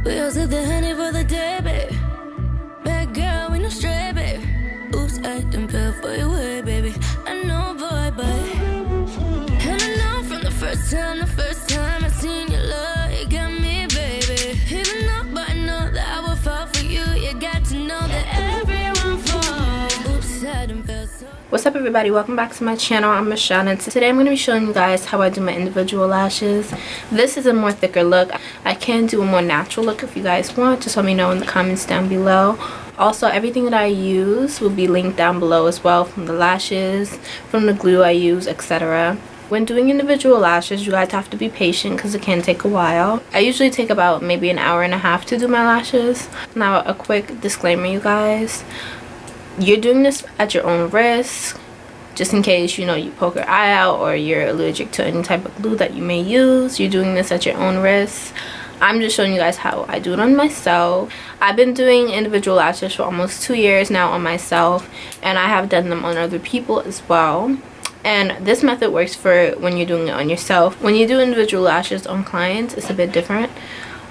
We all said the honey for the day, babe. Bad girl, we no stray, babe. Oops, I done fell for your way, baby. I know, boy, but and I know from the first time I seen your love, it got me, baby. Even though I know that I will fall for you, you got to know that everyone falls. Oops, I done fell so. What's up, everybody? Welcome back to my channel. I'm Roshanna, and today I'm going to be showing you guys how I do my individual lashes. This is a more thicker look. I can do a more natural look if you guys want. Just let me know in the comments down below. Also, everything that I use will be linked down below as well, from the lashes, from the glue I use, etc. When doing individual lashes, you guys have to be patient because it can take a while. I usually take about maybe an hour and a half to do my lashes. Now, a quick disclaimer, you guys. You're doing this at your own risk, just in case, you know, you poke your eye out or you're allergic to any type of glue that you may use. You're doing this at your own risk. I'm just showing you guys how I do it on myself. I've been doing individual lashes for almost 2 years now on myself, and I have done them on other people as well. And this method works for when you're doing it on yourself. When you do individual lashes on clients, it's a bit different.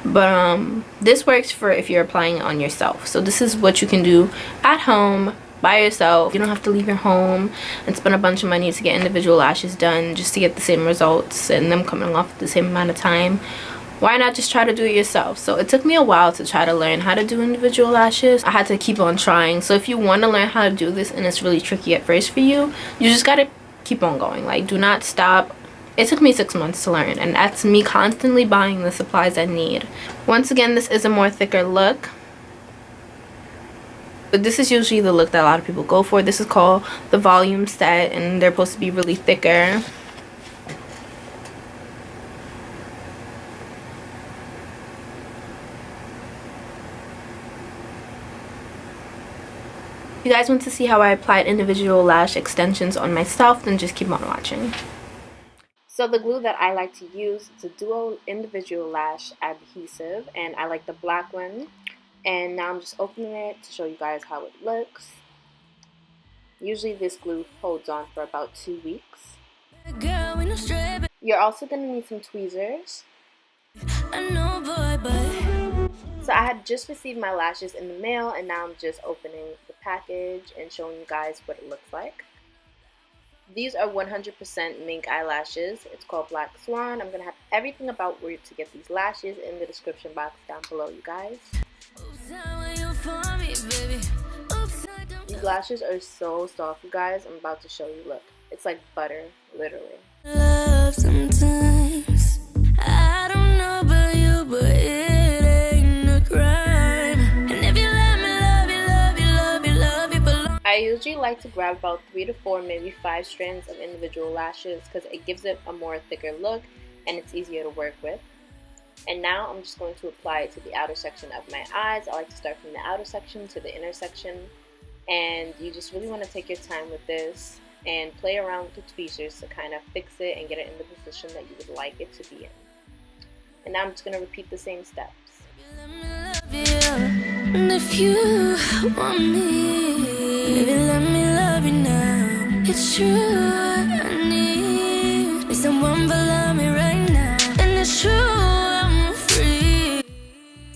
But this works for if you're applying it on yourself. So this is what you can do at home by yourself. You don't have to leave your home and spend a bunch of money to get individual lashes done just to get the same results and them coming off at the same amount of time. Why not just try to do it yourself? So it took me a while to try to learn how to do individual lashes. I had to keep on trying. So if you want to learn how to do this and it's really tricky at first for you, you just gotta keep on going. Like, do not stop. It took me 6 months to learn, and that's me constantly buying the supplies I need. Once again, this is a more thicker look, but this is usually the look that a lot of people go for. This is called the volume set, and they're supposed to be really thicker. If you guys want to see how I applied individual lash extensions on myself, then just keep on watching. So the glue that I like to use is a duo individual lash adhesive, and I like the black one. And now I'm just opening it to show you guys how it looks. Usually this glue holds on for about 2 weeks. You're also going to need some tweezers. So I had just received my lashes in the mail, and now I'm just opening the package and showing you guys what it looks like. These are 100% mink eyelashes. It's called Black Swan. I'm going to have everything about where to get these lashes in the description box down below, you guys. These lashes are so soft, you guys. I'm about to show you. Look, it's like butter, literally. Love sometimes. I don't know about you, but it ain't a crime. And if you let me love you, love you, love you, love you for long. I usually like to grab about 3 to 4, maybe 5 strands of individual lashes because it gives it a more thicker look and it's easier to work with. And now I'm just going to apply it to the outer section of my eyes. I like to start from the outer section to the inner section, and you just really want to take your time with this and play around with the tweezers to kind of fix it and get it in the position that you would like it to be in. And now I'm just going to repeat the same steps. And if you want me, baby, let me love you now. It's true, I need someone to love me right now. And it's true, I'm free.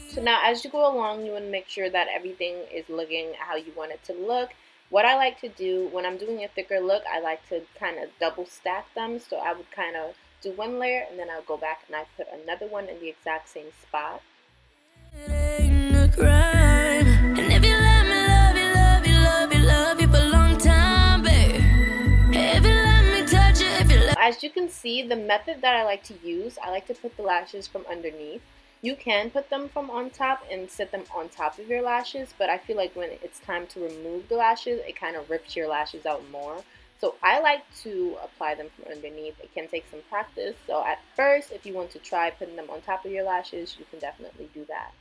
So now as you go along, you want to make sure that everything is looking how you want it to look. What I like to do when I'm doing a thicker look, I like to kind of double stack them. So I would kind of do one layer and then I'll go back and I put another one in the exact same spot. It ain't a crime. And if you let me love you, love you, love you, love you for a long time, babe. If you let me touch you, if you let. As you can see, the method that I like to use, I like to put the lashes from underneath. You can put them from on top and sit them on top of your lashes, but I feel like when it's time to remove the lashes, it kind of rips your lashes out more. So I like to apply them from underneath. It can take some practice. So at first, if you want to try putting them on top of your lashes, you can definitely do that.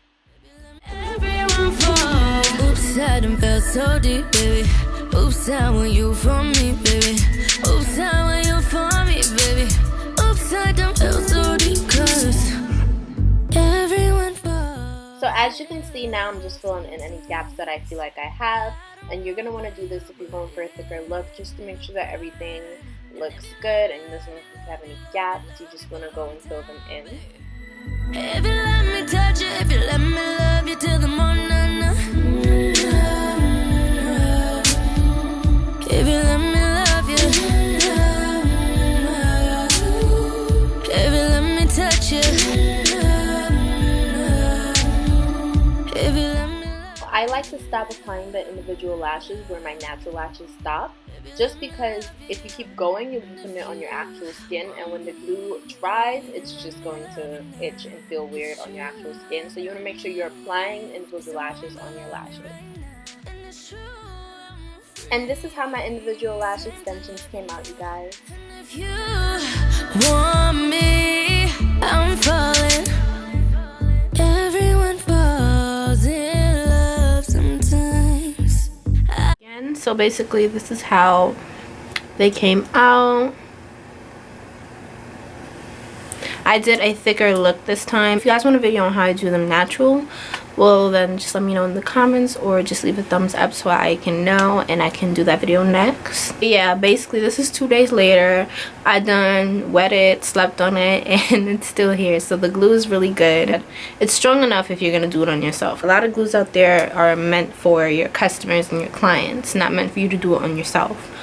Everyone falls. Oops, I done fell so deep, baby. Oops, I want you from me, baby. Oops, I want you from me, baby. Oops, I done fell so deep, 'cause everyone falls. So as you can see now, I'm just filling in any gaps that I feel like I have. And you're going to want to do this if you're going for a thicker look, just to make sure that everything looks good and doesn't have any gaps. You just want to go and fill them in. If you let me touch you, if you let me I like to stop applying the individual lashes where my natural lashes stop, just because if you keep going, you'll be putting it on your actual skin, and when the glue dries, it's just going to itch and feel weird on your actual skin. So you want to make sure you're applying individual lashes on your lashes. And this is how my individual lash extensions came out, you guys. If you want me, I'm falling. Everyone falls in love sometimes. Again, so basically this is how they came out. I did a thicker look this time. If you guys want a video on how I do them natural, well then just let me know in the comments, or just leave a thumbs up so I can know and I can do that video next. But yeah, basically this is 2 days later. I done wet it, slept on it, and it's still here. So the glue is really good. It's strong enough if you're gonna do it on yourself. A lot of glues out there are meant for your customers and your clients, not meant for you to do it on yourself.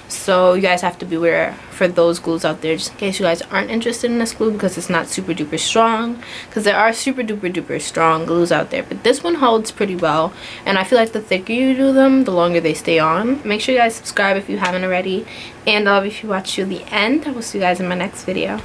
So you guys have to beware for those glues out there, just in case you guys aren't interested in this glue, because it's not super duper strong, because there are super duper strong glues out there, but this one holds pretty well, and I feel like the thicker you do them, the longer they stay on. Make sure you guys subscribe if you haven't already, and if you watch to the end, I will see you guys in my next video.